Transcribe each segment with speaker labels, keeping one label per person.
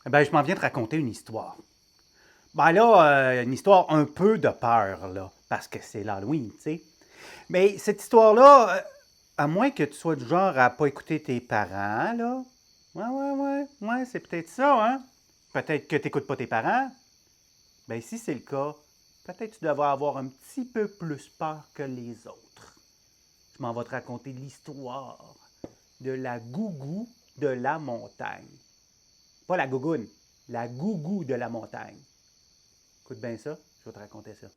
Speaker 1: Ben, je m'en viens de raconter une histoire. Ben là, une histoire un peu de peur, là, parce que c'est l'Halloween, tu sais. Mais cette histoire-là, à moins que tu sois du genre à pas écouter tes parents, là. Ouais, c'est peut-être ça, hein? Peut-être que tu n'écoutes pas tes parents. Ben, si c'est le cas, peut-être que tu devrais avoir un petit peu plus peur que les autres. Je m'en vais te raconter l'histoire de la gougou de la montagne. Pas la gougoune, la gougou de la montagne. Écoute bien ça, je vais te raconter ça.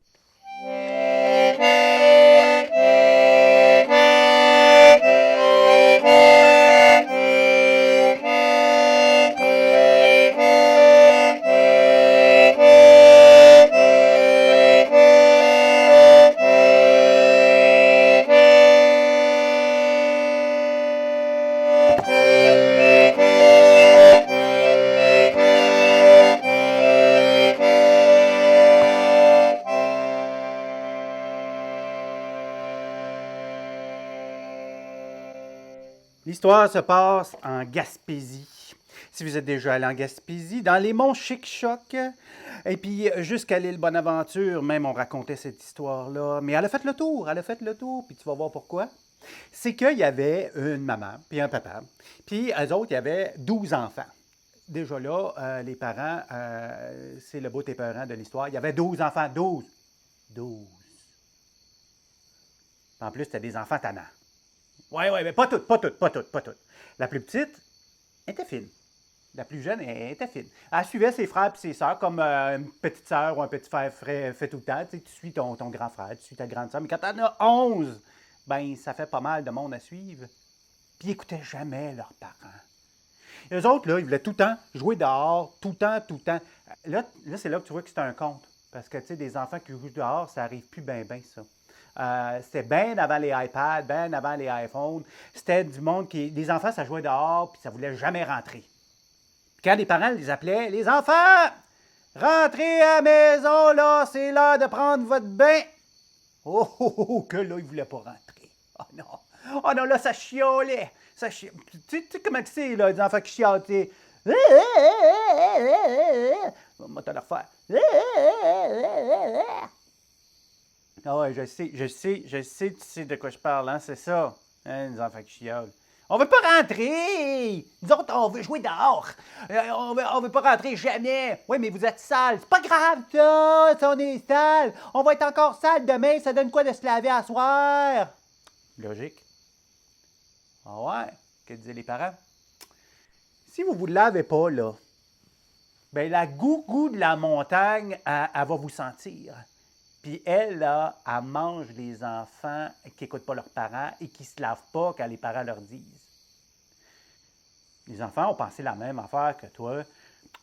Speaker 1: L'histoire se passe en Gaspésie. Si vous êtes déjà allé en Gaspésie, dans les monts Chic-Choc, et puis jusqu'à l'île Bonaventure, même on racontait cette histoire-là. Mais elle a fait le tour, puis tu vas voir pourquoi. C'est qu'il y avait une maman, puis un papa, puis eux autres, il y avait 12 enfants. Déjà là, les parents, c'est le beau tes parents de l'histoire. Il y avait 12 enfants, 12. 12. En plus, c'était des enfants tannants. Oui, mais pas toutes, pas toutes, pas toutes, pas toutes. La plus petite était fine. La plus jeune était fine. Elle suivait ses frères et ses sœurs comme une petite sœur ou un petit frère fait tout le temps. Tu sais, tu suis ton grand frère, tu suis ta grande sœur. Mais quand t'en as 11, ben ça fait pas mal de monde à suivre. Puis ils n'écoutaient jamais leurs parents. Et eux autres, là, ils voulaient tout le temps jouer dehors, tout le temps, tout le temps. Là c'est là que tu vois que c'est un conte. Parce que, tu sais, des enfants qui jouent dehors, ça arrive plus bien, bien, ça. C'était bien avant les iPads, bien avant les iPhones. C'était du monde qui. Les enfants, ça jouait dehors, puis ça voulait jamais rentrer. Puis quand les parents les appelaient, les enfants, rentrez à la maison, là, c'est l'heure de prendre votre bain. Que là, ils ne voulaient pas rentrer. Oh non. Oh non, là, ça chiolait. Ça chiolait. Tu sais comment c'est, là, les enfants qui chiolent, tu sais. On va te le refaire. Ah ouais, tu sais de quoi je parle, hein, c'est ça. Hein, les enfants qui chiolent. On veut pas rentrer! Nous autres, on veut jouer dehors. On veut pas rentrer jamais. Oui, mais vous êtes sales. C'est pas grave, ça, si on est sale. On va être encore sale demain. Ça donne quoi de se laver à soir? Logique. Ah ouais, que disaient les parents? Si vous vous lavez pas, là, ben la gougou de la montagne, elle va vous sentir. Puis elle, là, elle mange les enfants qui n'écoutent pas leurs parents et qui ne se lavent pas quand les parents leur disent. Les enfants ont pensé la même affaire que toi.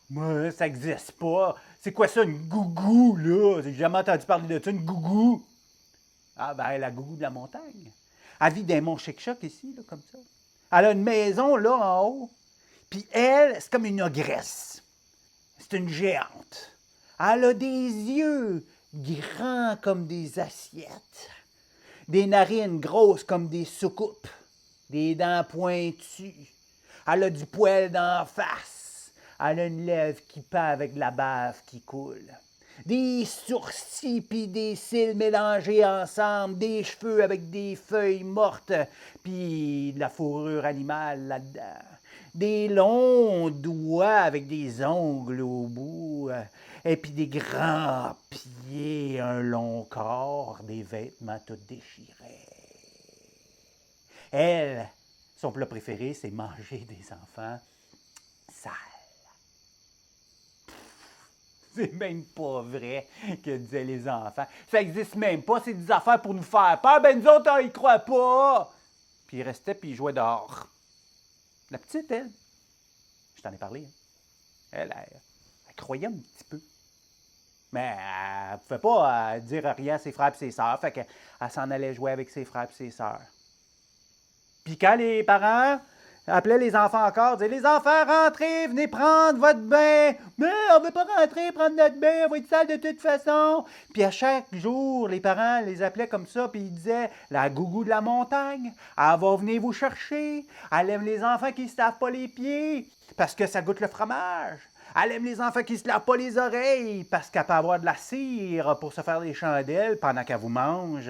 Speaker 1: Moi, ça n'existe pas. C'est quoi ça, une gougou, là? J'ai jamais entendu parler de ça, une gougou. Ah, ben, la gougou de la montagne. Elle vit dans les monts Chic-Choc ici, là, comme ça. Elle a une maison, là, en haut. Puis elle, c'est comme une ogresse. C'est une géante. Elle a des yeux grands comme des assiettes, des narines grosses comme des soucoupes, des dents pointues. Elle a du poil d'en face. Elle a une lèvre qui pend avec de la bave qui coule. Des sourcils puis des cils mélangés ensemble, des cheveux avec des feuilles mortes, puis de la fourrure animale là-dedans. Des longs doigts avec des ongles au bout, et puis des grands pieds, un long corps, des vêtements tout déchirés. Elle, son plat préféré, c'est manger des enfants sales. C'est même pas vrai que disaient les enfants. Ça existe même pas, c'est des affaires pour nous faire peur. Ben nous autres, on y croit pas. Puis ils restaient puis ils jouaient dehors. La petite, elle, je t'en ai parlé, hein. Elle croyait un petit peu. Mais elle ne pouvait pas dire rien à ses frères et ses sœurs. Fait qu'elle s'en allait jouer avec ses frères et ses sœurs. Puis quand les parents appelaient les enfants encore, disaient les enfants, rentrez, venez prendre votre bain. Mais on ne veut pas rentrer, prendre notre bain, on va être sale de toute façon. Puis à chaque jour, les parents les appelaient comme ça, puis ils disaient la gougou de la montagne, elle va venir vous chercher. Elle aime les enfants qui ne se lavent pas les pieds parce que ça goûte le fromage. Elle aime les enfants qui ne se lavent pas les oreilles parce qu'elle peut avoir de la cire pour se faire des chandelles pendant qu'elle vous mange.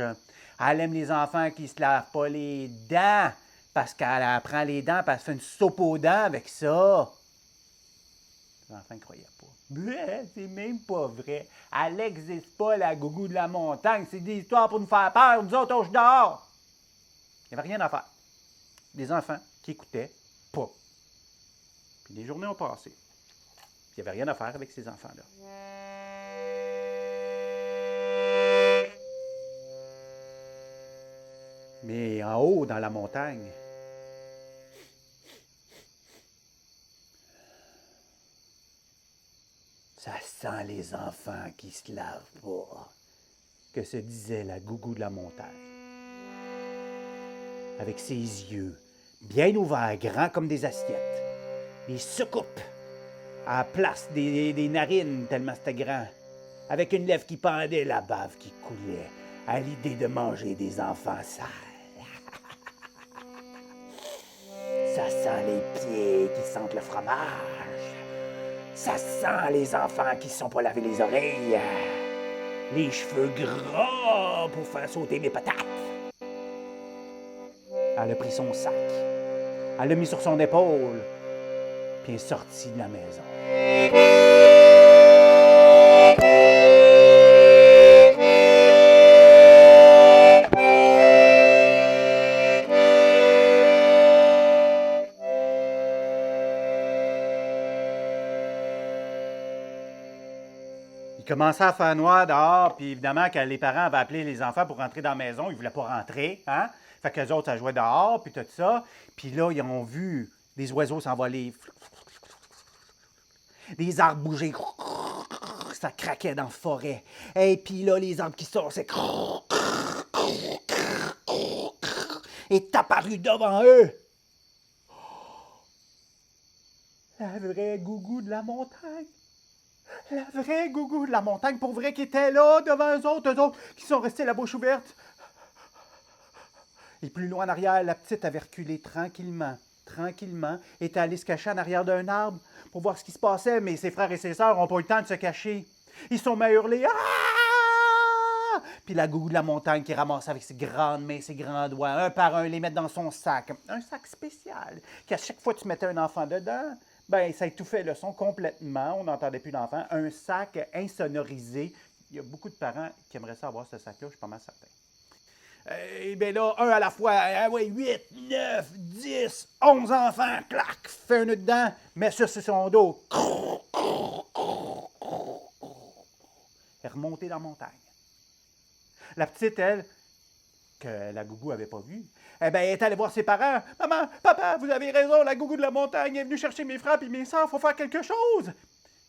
Speaker 1: Elle aime les enfants qui ne se lavent pas les dents parce qu'elle prend les dents et elle se fait une soupe aux dents avec ça. Les enfants ne croyaient pas. Bleh, c'est même pas vrai. Elle n'existe pas, la gougou de la montagne. C'est des histoires pour nous faire peur. Nous autres, on joue dehors. Il n'y avait rien à faire. Des enfants qui écoutaient pas. Puis les journées ont passé. Il n'y avait rien à faire avec ces enfants-là. Mais en haut, dans la montagne, ça sent les enfants qui se lavent pas, que se disait la gougou de la montagne. Avec ses yeux bien ouverts, grands comme des assiettes, les soucoupes à la place des narines tellement c'était grand, avec une lèvre qui pendait, la bave qui coulait, à l'idée de manger des enfants sales. Ça sent les pieds qui sentent le fromage. Ça sent les enfants qui ne se sont pas lavé les oreilles. Les cheveux gras pour faire sauter mes patates. Elle a pris son sac. Elle l'a mis sur son épaule. Puis elle est sortie de la maison. Il commençait à faire noir dehors, puis évidemment, quand les parents avaient appelé les enfants pour rentrer dans la maison, ils ne voulaient pas rentrer, hein? Fait qu'eux autres, ça jouait dehors, puis tout ça. Puis là, ils ont vu des oiseaux s'envoler. Des arbres bouger. Ça craquait dans la forêt. Et puis là, les arbres qui sortent, c'est... est apparu devant eux. La vraie gougou de la montagne. La vraie gougou de la montagne, pour vrai, qui était là, devant eux autres qui sont restés la bouche ouverte. Et plus loin en arrière, la petite avait reculé tranquillement, était allée se cacher en arrière d'un arbre pour voir ce qui se passait, mais ses frères et ses sœurs n'ont pas eu le temps de se cacher. Ils sont mis à hurler. Ah! Puis la gougou de la montagne qui ramasse avec ses grandes mains, ses grands doigts, un par un, les mettre dans son sac. Un sac spécial, qu'à chaque fois que tu mettais un enfant dedans, ben ça étouffait le son complètement, on n'entendait plus l'enfant. Un sac insonorisé. Il y a beaucoup de parents qui aimeraient ça avoir ce sac-là, je suis pas mal certain. Et bien là, un à la fois, 8, 9, 10, 11 enfants, clac, fait un nœud dedans, met ça sur son dos. Elle est remontée dans la montagne. La petite, elle, que la gougou n'avait pas vue, eh bien, elle est allée voir ses parents. « Maman, papa, vous avez raison, la gougou de la montagne est venue chercher mes frères et mes sœurs, il faut faire quelque chose. »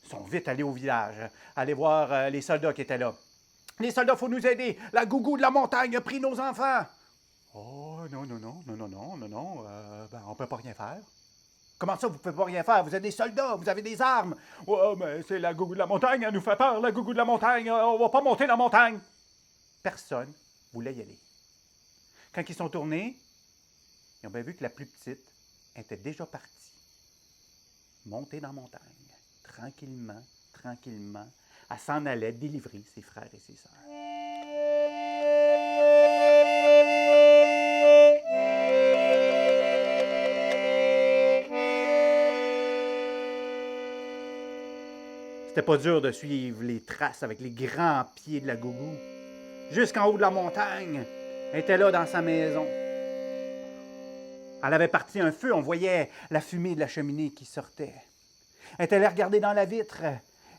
Speaker 1: Ils sont vite allés au village, aller voir les soldats qui étaient là. « Les soldats, il faut nous aider, la gougou de la montagne a pris nos enfants. »« Oh, non, on peut pas rien faire. »« Comment ça, vous pouvez pas rien faire? Vous êtes des soldats, vous avez des armes. »« Oh, mais c'est la gougou de la montagne, elle nous fait peur, la gougou de la montagne, on va pas monter dans la montagne. » Personne voulait y aller. Quand ils sont tournés, ils ont bien vu que la plus petite était déjà partie. Montée dans la montagne, tranquillement, elle s'en allait délivrer ses frères et ses sœurs. C'était pas dur de suivre les traces avec les grands pieds de la gougou. Jusqu'en haut de la montagne, elle était là dans sa maison. Elle avait parti un feu, on voyait la fumée de la cheminée qui sortait. Elle était allée regarder dans la vitre.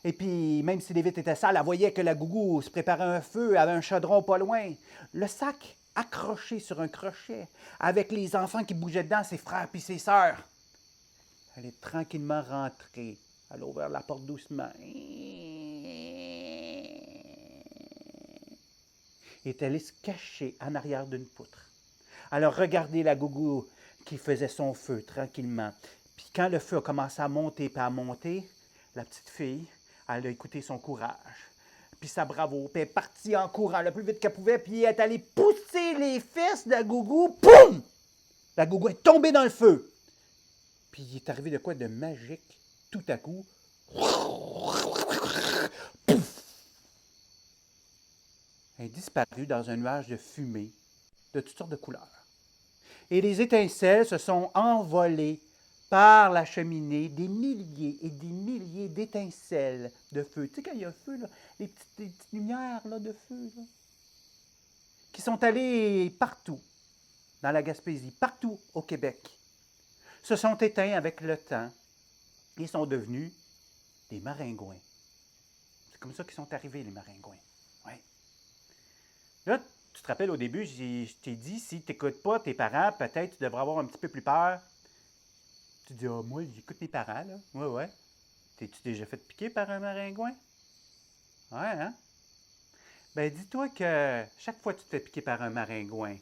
Speaker 1: Et puis, même si les vitres étaient sales, elle voyait que la gougou se préparait un feu, avait un chaudron pas loin. Le sac accroché sur un crochet, avec les enfants qui bougeaient dedans, ses frères puis ses sœurs. Elle est tranquillement rentrée. Elle a ouvert la porte doucement. Elle est allée se cacher en arrière d'une poutre. Elle a regardé la gougou qui faisait son feu tranquillement. Puis quand le feu a commencé à monter puis à monter, la petite fille, elle a écouté son courage, puis sa bravoure, puis elle est partie en courant le plus vite qu'elle pouvait, puis elle est allée pousser les fesses de la gougou. Poum! La gougou est tombée dans le feu. Puis il est arrivé de quoi de magique, tout à coup. Elle est disparue dans un nuage de fumée de toutes sortes de couleurs. Et les étincelles se sont envolées par la cheminée, des milliers et des milliers d'étincelles de feu. Tu sais, quand il y a feu, là, les petites lumières là, de feu, là, qui sont allées partout dans la Gaspésie, partout au Québec, se sont éteints avec le temps et sont devenus des maringouins. C'est comme ça qu'ils sont arrivés, les maringouins. Ouais. Là, tu te rappelles au début, je t'ai dit, si tu n'écoutes pas tes parents, peut-être tu devrais avoir un petit peu plus peur. Tu dis, ah, moi, j'écoute mes parents, là. Ouais, ouais. T'es-tu déjà fait piquer par un maringouin? Ouais, hein? Ben, dis-toi que chaque fois que tu te fais piquer par un maringouin,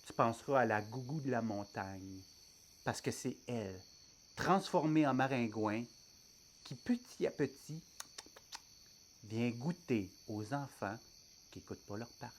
Speaker 1: tu penseras à la gougou de la montagne. Parce que c'est elle, transformée en maringouin, qui petit à petit vient goûter aux enfants qui n'écoutent pas leurs parents.